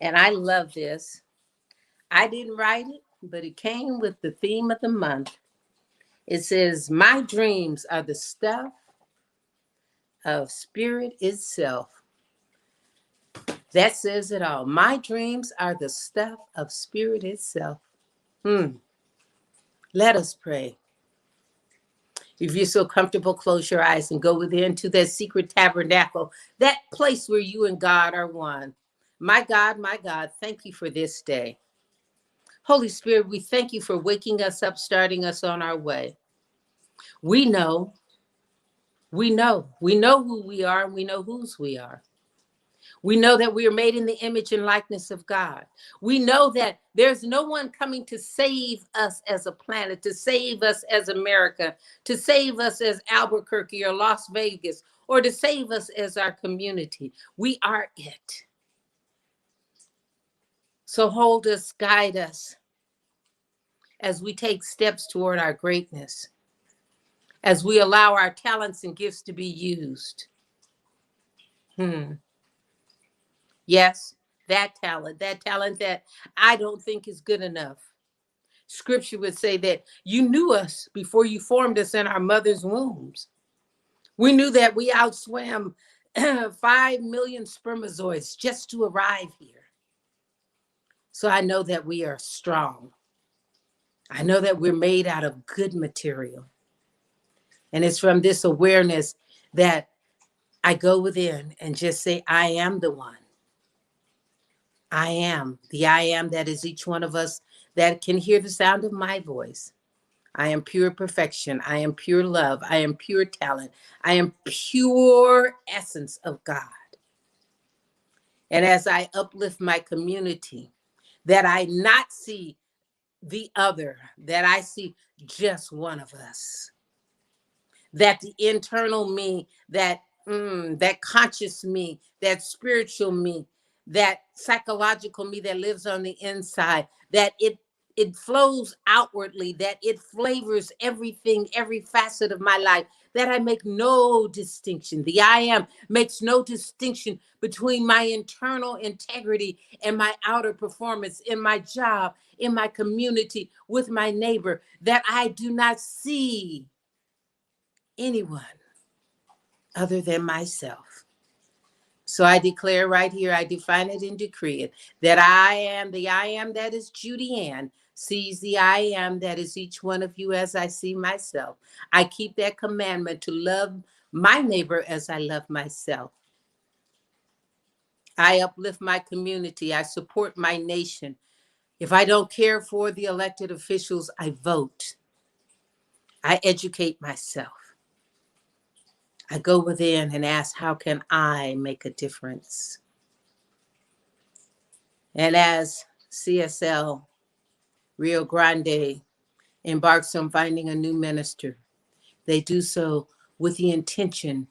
And I love this. I didn't write it, but it came with the theme of the month. It says, "My dreams are the stuff of spirit itself." That says it all. My dreams are the stuff of spirit itself. Let us pray. If you're so comfortable, close your eyes and go within to that secret tabernacle, that place where you and God are one. My God, thank you for this day. Holy Spirit, we thank you for waking us up, starting us on our way. We know who we are, and we know whose we are. We know that we are made in the image and likeness of God. We know that there's no one coming to save us as a planet, to save us as America, to save us as Albuquerque or Las Vegas, or to save us as our community. We are it. So hold us, guide us as we take steps toward our greatness, as we allow our talents and gifts to be used. Yes, that talent that I don't think is good enough. Scripture would say that you knew us before you formed us in our mother's wombs. We knew that we outswam 5 million spermatozoids just to arrive here. So I know that we are strong. I know that we're made out of good material. And it's from this awareness that I go within and just say, I am the one. I am that is each one of us that can hear the sound of my voice. I am pure perfection. I am pure love. I am pure talent. I am pure essence of God. And as I uplift my community, that I not see the other, that I see just one of us. That the internal me, that conscious me, that spiritual me, that psychological me that lives on the inside, that it flows outwardly, that it flavors everything, every facet of my life, that I make no distinction. The I am makes no distinction between my internal integrity and my outer performance in my job, in my community, with my neighbor, that I do not see anyone other than myself. So I declare right here, I define it and decree it, that I am the I am that is JudyAnn, sees the I am that is each one of you as I see myself. I keep that commandment to love my neighbor as I love myself. I uplift my community. I support my nation. If I don't care for the elected officials, I vote. I educate myself. I go within and ask, how can I make a difference? And as CSL Rio Grande embarks on finding a new minister, they do so with the intention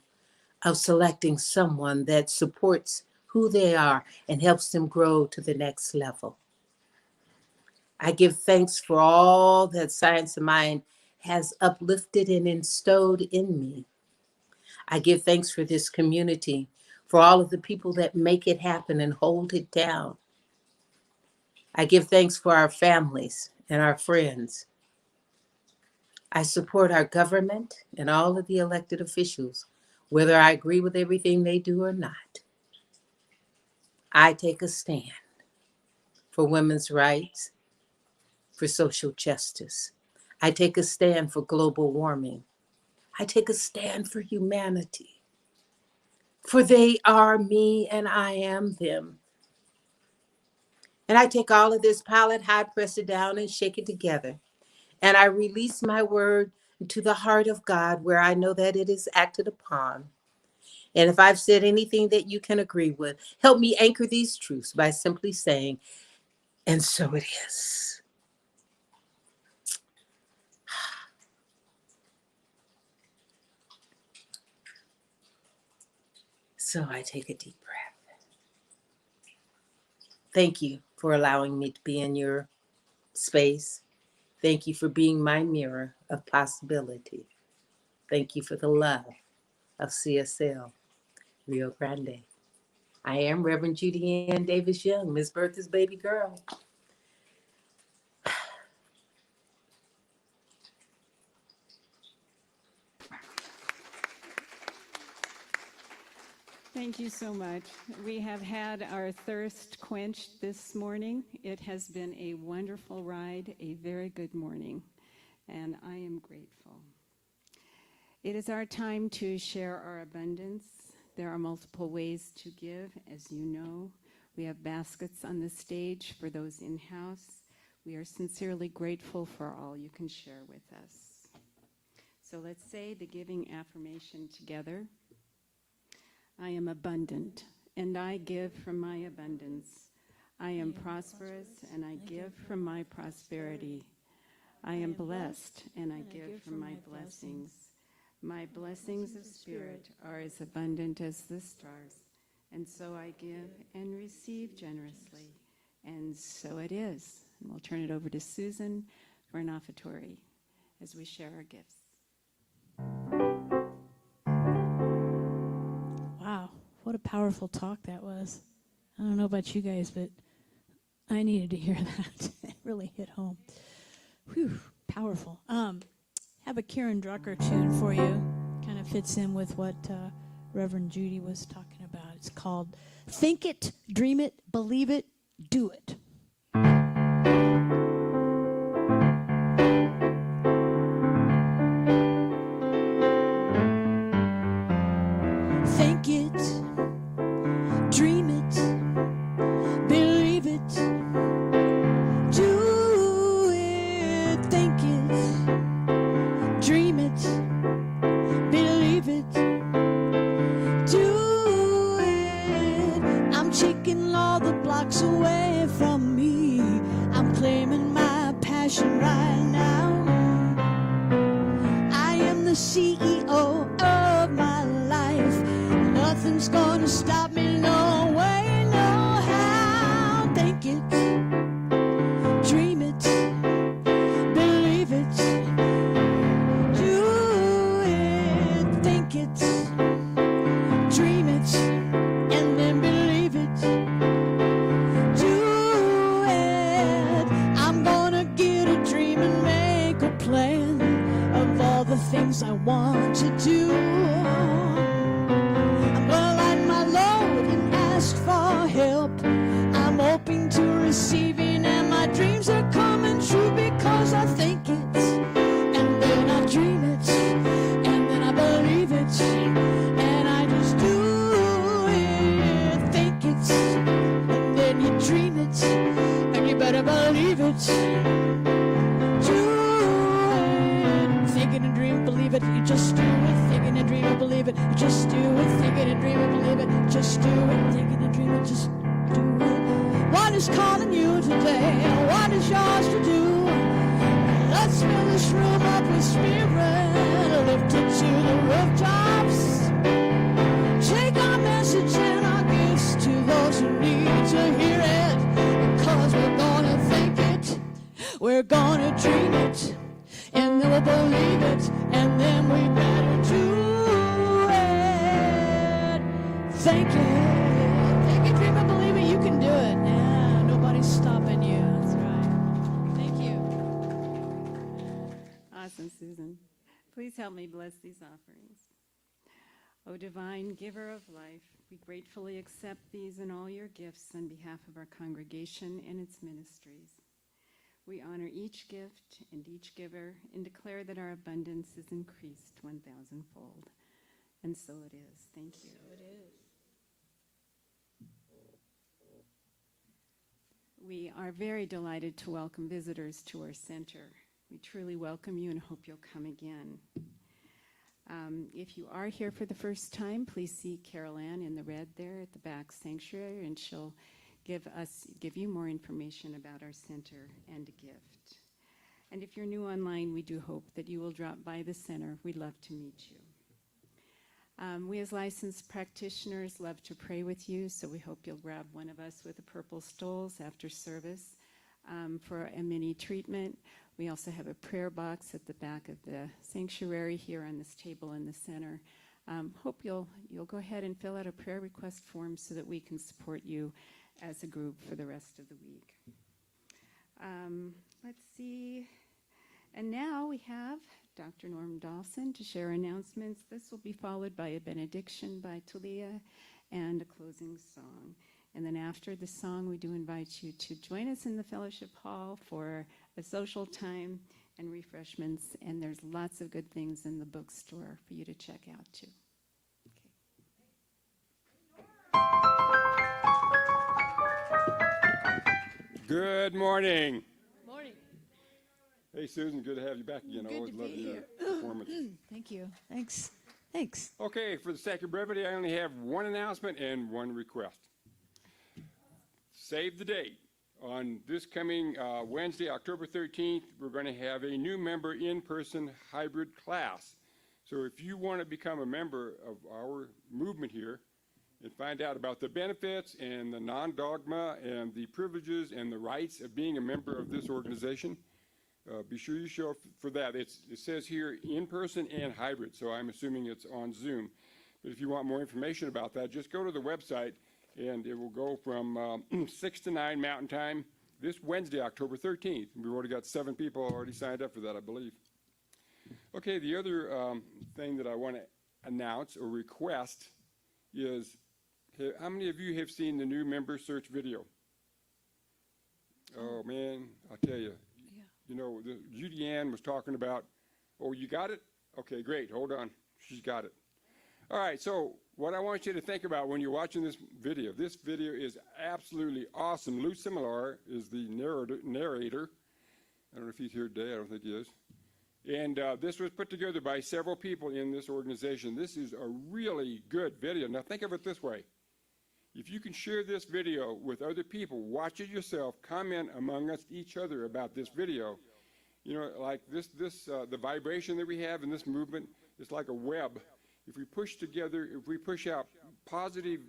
of selecting someone that supports who they are and helps them grow to the next level. I give thanks for all that Science of Mind has uplifted and bestowed in me. I give thanks for this community, for all of the people that make it happen and hold it down. I give thanks for our families and our friends. I support our government and all of the elected officials, whether I agree with everything they do or not. I take a stand for women's rights, for social justice. I take a stand for global warming. I take a stand for humanity. For they are me and I am them. And I take all of this pilot high, press it down and shake it together. And I release my word to the heart of God where I know that it is acted upon. And if I've said anything that you can agree with, help me anchor these truths by simply saying, and so it is. So I take a deep breath. Thank you for allowing me to be in your space. Thank you for being my mirror of possibility. Thank you for the love of CSL Rio Grande. I am Reverend JudyAnn Young, Miss Bertha's baby girl. Thank you so much. We have had our thirst quenched this morning. It has been a wonderful ride, a very good morning, and I am grateful. It is our time to share our abundance. There are multiple ways to give, as you know. We have baskets on the stage for those in-house. We are sincerely grateful for all you can share with us. So let's say the giving affirmation together. I am abundant, and I give from my abundance. I am prosperous, and I give from my prosperity. I am blessed, and I give from my blessings. My blessings of spirit are as abundant as the stars, and so I give and receive generously, and so it is. And we'll turn it over to Susan for an offertory as we share our gifts. Wow, what a powerful talk that was. I don't know about you guys, but I needed to hear that. It really hit home. Whew, powerful. Have a Karen Drucker tune for you. Kind of fits in with what Reverend Judy was talking about. It's called Think It, Dream It, Believe It, Do It. Think it, dream it, believe it, do it. Think it, dream it, believe it, do it. I'm taking all the blocks away from me. I'm claiming my passion right now. I am the CEO of my life. Nothing's gonna stop me, no way, no how. Think it, dream it, believe it, do it. Think it, dream it, and then believe it, do it. I'm gonna get a dream and make a plan of all the things I want to do. For help, I'm open to receiving, and my dreams are coming true because I think it, and then I dream it, and then I believe it, and I just do it. Think it, and then you dream it, and you better believe it. Do it. Think it and dream it, believe it, you just do it. Think it and dream it, believe it, you just do it. Think it and dream it, believe it, just do it. Think it and dream it, just do it. What is calling you today? What is yours to do? Let's fill this room up with spirit, lift it to the rooftops. Take our message and our gifts to those who need to hear it. Because we're gonna think it, we're gonna dream it, and then we'll believe it, and then we better do it. Think it. Think it, dream it, believe it, you can do it. Yeah, nobody's stopping you. That's right. Thank you. Awesome, Susan. Please help me bless these offerings. O divine giver of life, we gratefully accept these and all your gifts on behalf of our congregation and its ministries. We honor each gift and each giver and declare that our abundance is increased 1,000-fold. And so it is. Thank you. So it is. We are very delighted to welcome visitors to our center. We truly welcome you and hope you'll come again. If you are here for the first time, please see Carol Ann in the red there at the back sanctuary, and she'll give you more information about our center and a gift. And if you're new online, we do hope that you will drop by the center. We'd love to meet you. We as licensed practitioners love to pray with you, so we hope you'll grab one of us with the purple stoles after service for a mini treatment. We also have a prayer box at the back of the sanctuary here on this table in the center. Hope you'll go ahead and fill out a prayer request form so that we can support you as a group for the rest of the week. Let's see. And now we have Dr. Norm Dawson to share announcements. This will be followed by a benediction by Talia and a closing song. And then after the song, we do invite you to join us in the fellowship hall for a social time and refreshments. And there's lots of good things in the bookstore for you to check out too. Good morning. Morning. Hey, Susan, good to have you back again. I Good always to love be your here. performance. Thank you. Thanks. Thanks. Okay, for the sake of brevity, I only have one announcement and one request. Save the date. On this coming Wednesday, October 13th, we're going to have a new member in-person hybrid class. So if you want to become a member of our movement here and find out about the benefits and the non-dogma and the privileges and the rights of being a member of this organization, be sure you show up for that. It says here in-person and hybrid, so I'm assuming it's on Zoom. But if you want more information about that, just go to the website And it will go from 6 to 9 Mountain Time this Wednesday, October 13th. We've already got 7 people already signed up for that, I believe. Okay, the other thing that I want to announce or request is, how many of you have seen the new member search video? Oh man, I'll tell you. Yeah. You know, JudyAnn was talking about, oh, you got it? Okay, great, hold on, she's got it. All right, so what I want you to think about when you're watching this video is absolutely awesome. Lou Similar is the narrator. I don't know if he's here today, I don't think he is. And this was put together by several people in this organization. This is a really good video. Now think of it this way. If you can share this video with other people, watch it yourself, comment among us, each other about this video. You know, like the vibration that we have in this movement is like a web. If we push together, if we push out positive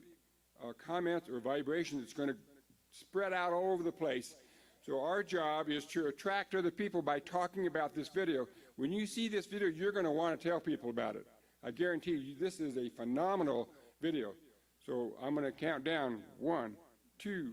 comments or vibrations, it's going to spread out all over the place. So our job is to attract other people by talking about this video. When you see this video, you're going to want to tell people about it. I guarantee you, this is a phenomenal video. So I'm going to count down 1, 2,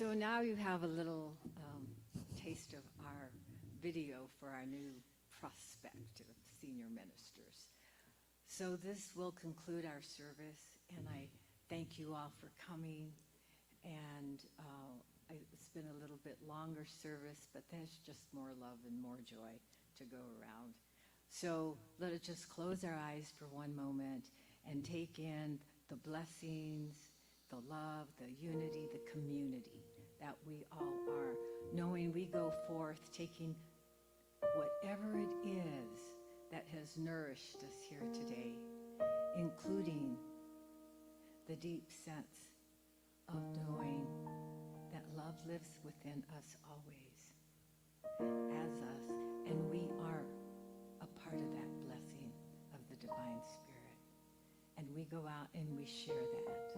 So now you have a little taste of our video for our new prospective senior ministers. So this will conclude our service, and I thank you all for coming. And it's been a little bit longer service, but there's just more love and more joy to go around. So let us just close our eyes for one moment and take in the blessings, the love, the unity, the community that we all are, knowing we go forth taking whatever it is that has nourished us here today, including the deep sense of knowing that love lives within us always, as us, and we are a part of that blessing of the divine spirit. And we go out and we share that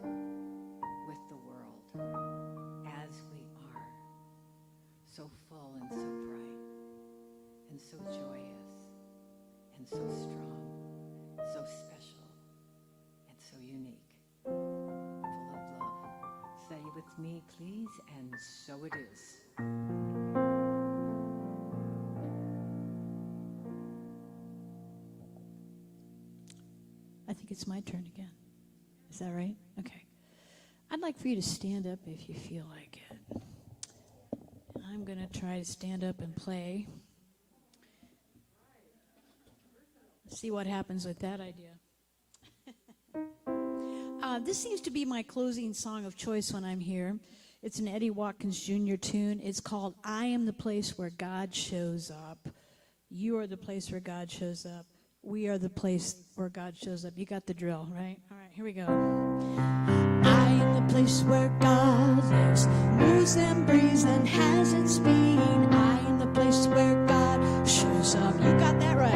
with the world as we are, so full and so bright and so joyous and so strong, so special and so unique, full of love. Say with me, please, and so it is. I think it's my turn again. Is that right? Okay. I'd like for you to stand up if you feel like it. I'm going to try to stand up and play. See what happens with that idea. This seems to be my closing song of choice when I'm here. It's an Eddie Watkins Jr. tune. It's called I Am the Place Where God Shows Up. You are the place where God shows up. We are the place where God shows up. You got the drill, right? All right, here we go. I am the place where God lives, moves and breathes and has its being. I am the place where God shows up. You got that right.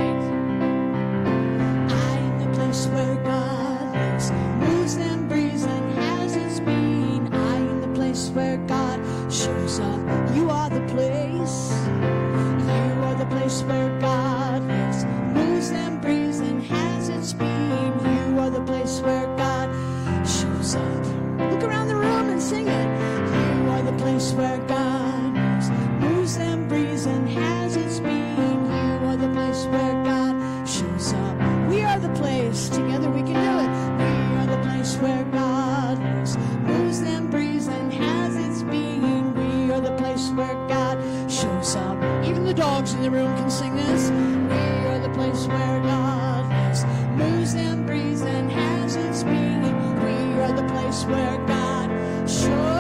I am the place where God lives, moves and breathes and has its being. I am the place where God shows up. You are the place. You are the place where God lives, moves and breathes and has its being. You are the place where God shows up. Look around the room and sing it. You are the place where God lives, moves and breathes and has its being. You are the place where God shows up. We are the place. Together we can do it. We are the place where God lives, moves and breathes and has its being. We are the place where God shows up. Even the dogs in the room can sing this. We are the place where God lives, moves and breathes and has its being. We are the place where God shows up.